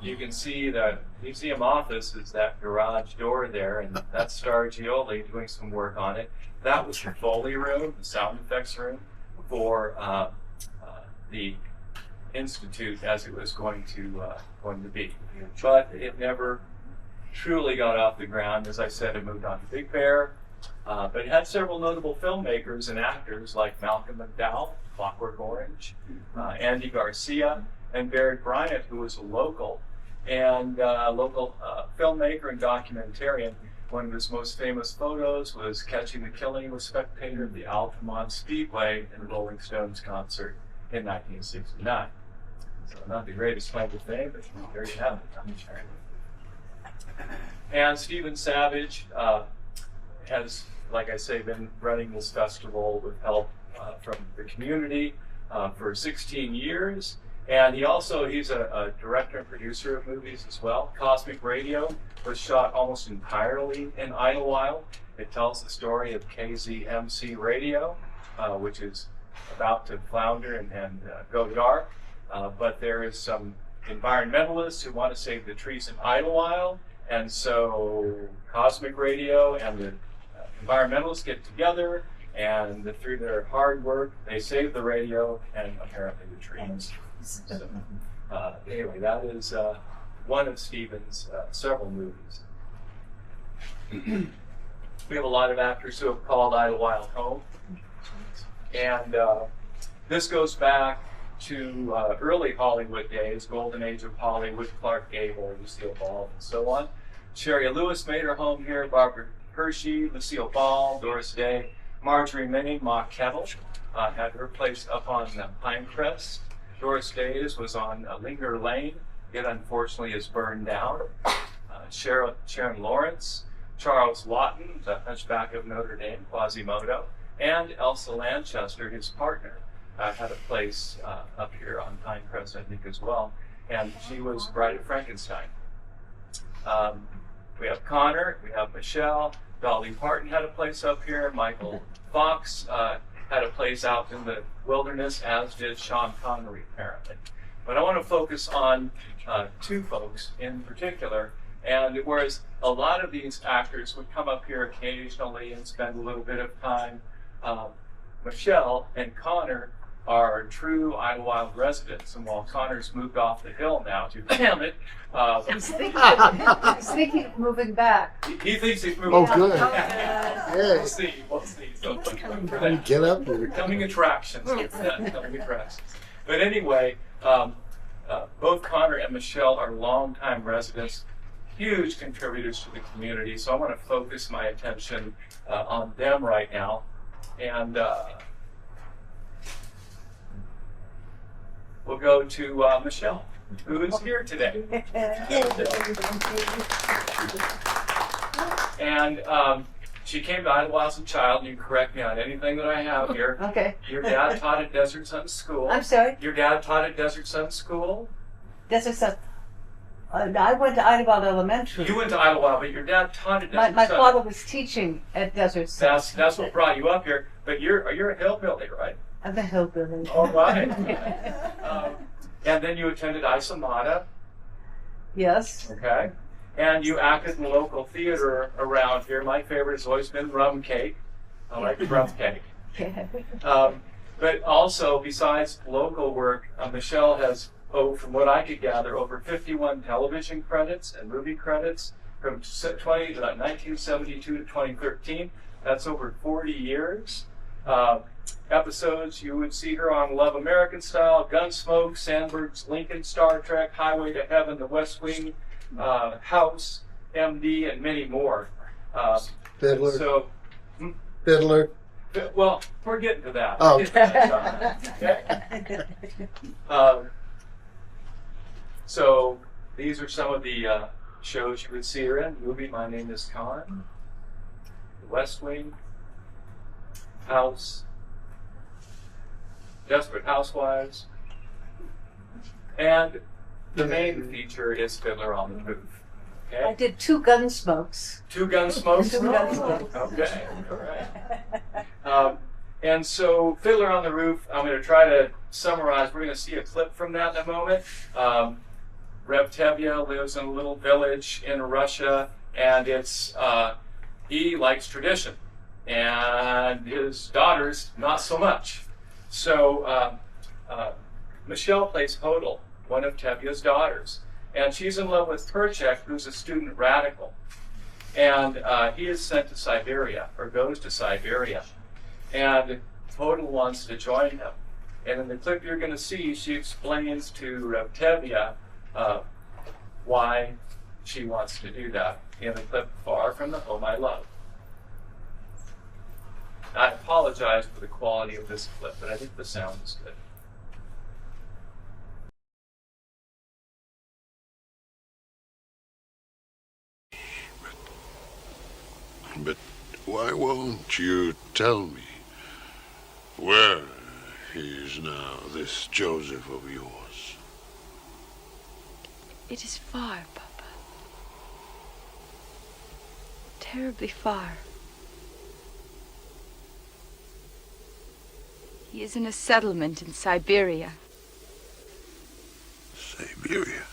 you can see the museum office is that garage door there, and that's Star Gioli doing some work on it. That was the Foley room, the sound effects room for the Institute as it was going to be. But it never truly got off the ground. As I said, it moved on to Big Bear, but it had several notable filmmakers and actors like Malcolm McDowell, Clockwork Orange, Andy Garcia, and Barry Bryant, who was a local filmmaker and documentarian. One of his most famous photos was catching the killing of a spectator at the Altamont Speedway in a Rolling Stones concert in 1969. So not the greatest claim to fame, but there you have it. And Stephen Savage has, like I say, been running this festival with help from the community for 16 years. And he's a director and producer of movies as well. Cosmic Radio was shot almost entirely in Idyllwild. It tells the story of KZMC Radio, which is about to flounder and go dark. But there is some environmentalists who want to save the trees in Idyllwild. And so Cosmic Radio and the environmentalists get together, and through their hard work, they save the radio and apparently the trees. So, anyway, that is one of Stephen's several movies. We have a lot of actors who have called Idyllwild home. And this goes back to early Hollywood days, golden age of Hollywood, Clark Gable, Lucille Ball, and so on. Sherry Lewis made her home here, Barbara Hershey, Lucille Ball, Doris Day, Marjorie Minnie, Ma Kettle had her place up on Pinecrest. Doris Day's was on Linger Lane, yet unfortunately is burned down. Sharon Lawrence, Charles Lawton, the Hunchback of Notre Dame, Quasimodo, and Elsa Lanchester, his partner, had a place up here on Pinecrest, I think, as well. And she was Bride of Frankenstein. We have Connor, we have Michelle, Dolly Parton had a place up here, Michael Fox had a place out in the wilderness, as did Sean Connery, apparently. But I want to focus on two folks in particular. And whereas a lot of these actors would come up here occasionally and spend a little bit of time, Michelle and Connor are true Idyllwild residents. And while Connor's moved off the hill now to Hammett, he's thinking of moving back. He thinks he's moving Oh, back. good. We'll see. Get up there. Coming attractions. Coming attractions. But anyway, both Connor and Michelle are longtime residents, huge contributors to the community. So I want to focus my attention on them right now. And we'll go to Michelle, who is here today. And she came to Idyllwild as a child, and you can correct me on anything that I have here. Okay. Your dad taught at Desert Sun School. I'm sorry? Your dad taught at Desert Sun School? Desert Sun. I went to Idyllwild Elementary. You went to Idyllwild, but your dad taught at Desert Sun. My father was teaching at Desert Sun. That's what brought you up here. But you're a hillbilly, right? I'm a hillbilly. All right. And then you attended Isamata. Yes. Okay. And you acted in local theater around here. My favorite has always been Rum Cake. I like Rum Cake. But also, besides local work, Michelle has, from what I could gather, over 51 television credits and movie credits from 1972 to 2013. That's over 40 years. Episodes, you would see her on Love American Style, Gunsmoke, Sandberg's Lincoln, Star Trek, Highway to Heaven, The West Wing, House, MD, and many more. Fiddler. So, Fiddler. Well, we're getting to that. Oh. Okay. So these are some of the shows you would see her in. Movie My Name is Khan, The West Wing, House, Desperate Housewives, and the main feature is Fiddler on the Roof. Okay? I did 2 Gunsmokes. 2 Gunsmokes? 2 Gunsmokes. Okay, all right. And so, Fiddler on the Roof, I'm going to try to summarize. We're going to see a clip from that in a moment. Rev Tevye lives in a little village in Russia, and he likes tradition, and his daughters not so much. So Michelle plays Hodel, one of Tevye's daughters, and she's in love with Perchek, who's a student radical, and he is sent to Siberia, or goes to Siberia, and Hodel wants to join him. And in the clip you're going to see, she explains to Rev Tevye why she wants to do that in the clip Far From the Home I Love. I apologize for the quality of this clip, but I think the sound is good. But why won't you tell me where he is now, this Joseph of yours? It is far, Papa. Terribly far. He is in a settlement in Siberia. Siberia?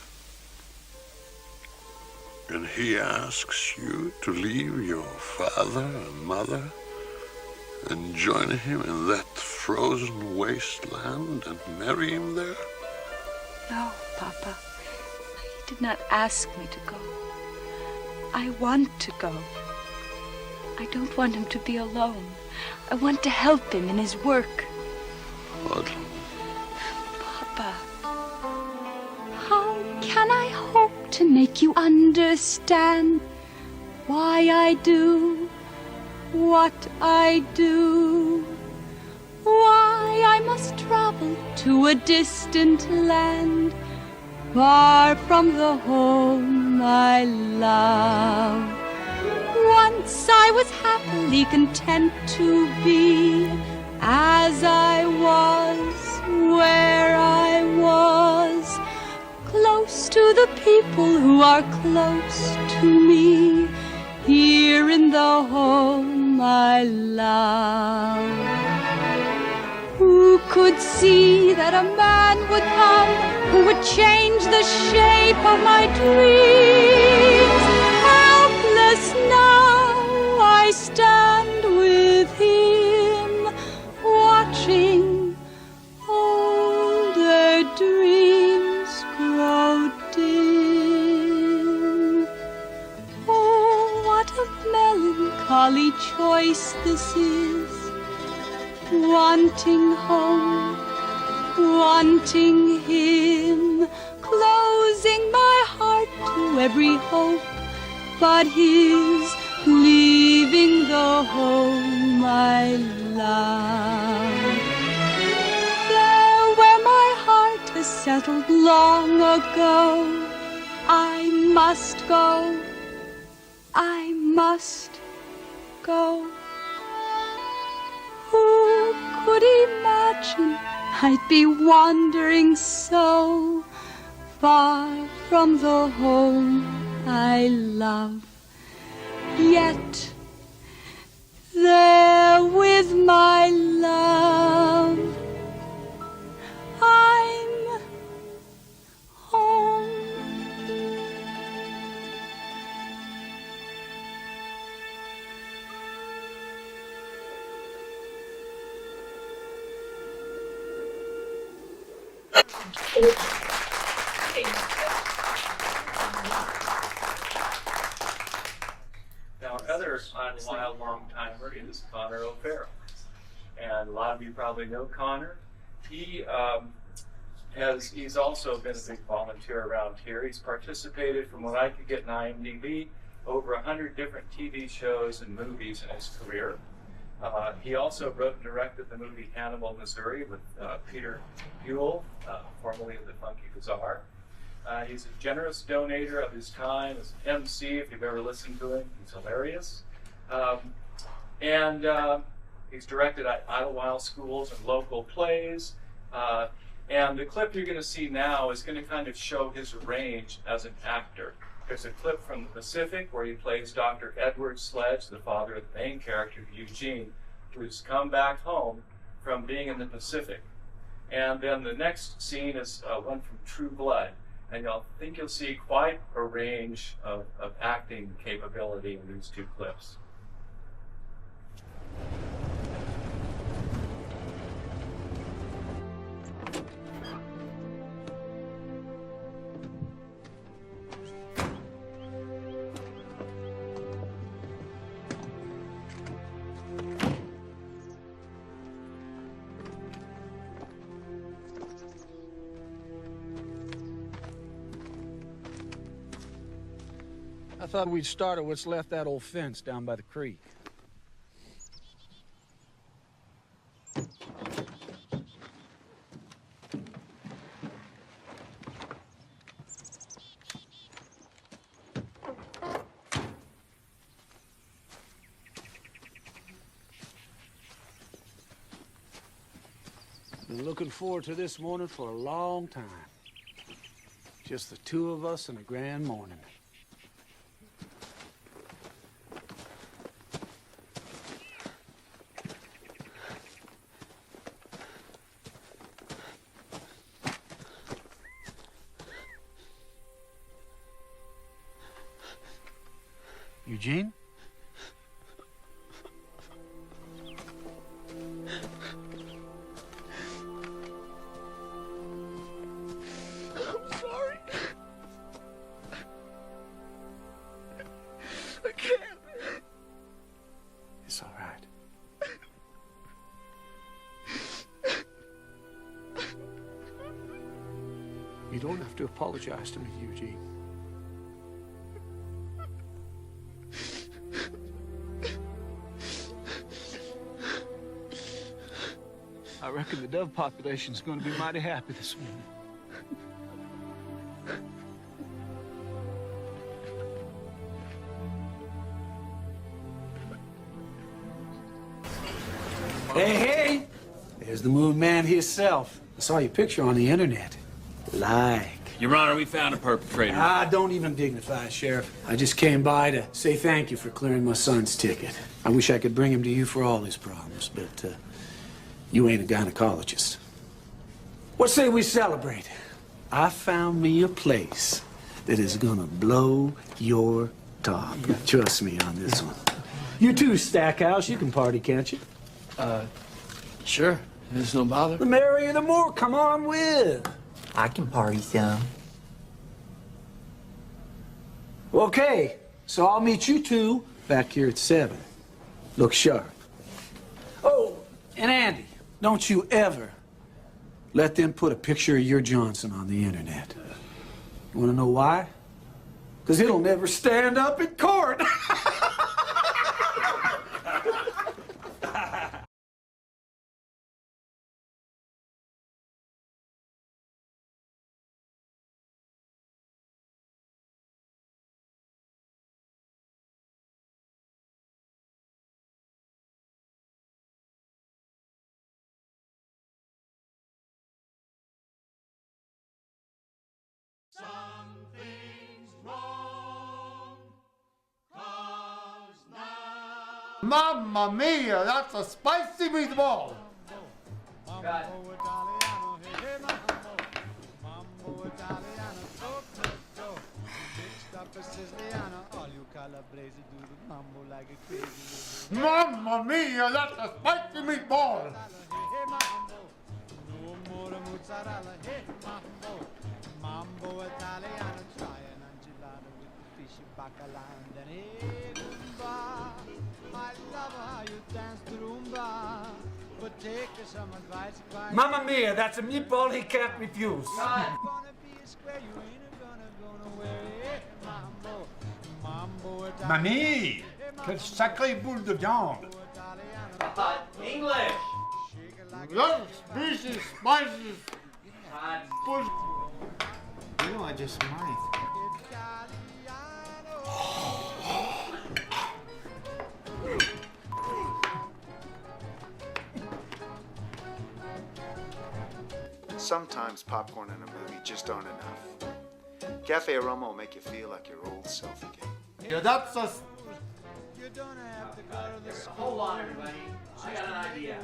And he asks you to leave your father and mother and join him in that frozen wasteland and marry him there? No, Papa. He did not ask me to go. I want to go. I don't want him to be alone. I want to help him in his work. What? Papa, how can I hope to make you understand why I do what I do? Why I must travel to a distant land, far from the home I love. Once I was happily content to be as I was, where I was, close to the people who are close to me, here in the home I love. Who could see that a man would come who would change the shape of my dreams? Helpless now I stand with him, watching older dreams grow dim. Oh, what a melancholy choice this is, wanting home, wanting him, closing my heart to every hope but his, leaving the home I love. There where my heart has settled long ago, I must go, I must go. Who could imagine I'd be wandering so far from the home I love? Yet there with my love, I'm home. Now, other Idyllwild long-timer is Connor O'Farrell. And a lot of you probably know Connor. He's also been a big volunteer around here. He's participated, from what I could get in IMDb, over 100 different TV shows and movies in his career. He also wrote and directed the movie Hannibal, Missouri with Peter Buell, formerly of the Funky Bazaar. He's a generous donator of his time as an MC, if you've ever listened to him. He's hilarious. He's directed Idyllwild schools and local plays. And the clip you're going to see now is going to kind of show his range as an actor. There's a clip from the Pacific where he plays Dr. Edward Sledge, the father of the main character, Eugene, who's come back home from being in the Pacific. And then the next scene is one from True Blood. And I think you'll see quite a range of acting capability in these two clips. I thought we'd start at what's left that old fence down by the creek. Been looking forward to this morning for a long time. Just the two of us and a grand morning. Eugene? I'm sorry. I can't. It's all right. You don't have to apologize to me, Eugene. I reckon the dove population's going to be mighty happy this morning. Hey, hey! There's the Moon Man himself. I saw your picture on the internet. Your Honor, we found a perpetrator. Don't even dignify, Sheriff. I just came by to say thank you for clearing my son's ticket. I wish I could bring him to you for all his problems, but you ain't a gynecologist. What say we celebrate? I found me a place that is gonna blow your top. Trust me on this one. You too, Stackhouse. You can party, can't you? Sure. There's no bother. The merrier the more. Come on with. I can party some. Okay, so I'll meet you two back here at 7. Look sharp. Oh, And Andy, don't you ever let them put a picture of your Johnson on the internet. You want to know why? Because it'll never stand up in court. Something's wrong, 'cause now... Mamma mia, that's a spicy meatball! God. Mamma mia, that's a spicy meatball! Mambo Italiano, try an enchilada with the fishy bacala and an egumba. I love how you dance the rumba, but take some advice. Mamma mia, that's a meatball he can't refuse. Gonna be a square, you ain't gonna wear it. Mambo, mambo Italiano. Mamie, quelle sacrée boule de viande! English. That species spices! Push. You know, I just might. Sometimes popcorn in a movie just aren't enough. Cafe Aroma will make you feel like your old self again. Yeah, that's a... Hold on, everybody. I got an idea.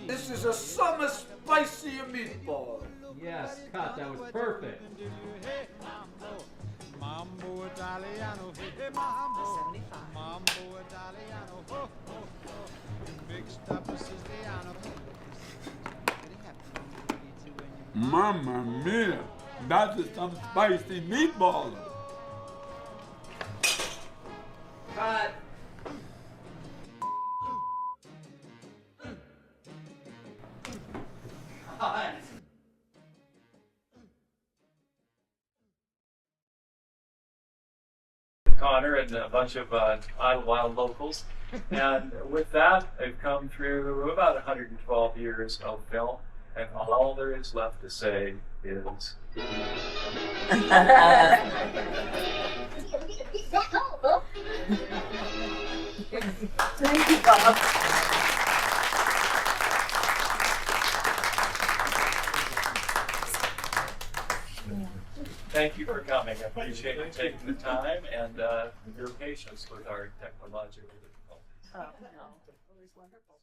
This is a summer spicy meatball. Yes, cut. That was perfect. Mambo Italiano, hey mambo, mambo Italiano, ho ho ho, mixed up a Siciliano. Mamma mia, that is some spicy meatball. Cut. Cut. Connor and a bunch of Idyllwild locals. And with that, I've come through about 112 years of film, and all there is left to say is... Thank you, Bob. Thank you for coming. I appreciate you taking the time and your patience with our technological difficulties. Oh, no. It was wonderful.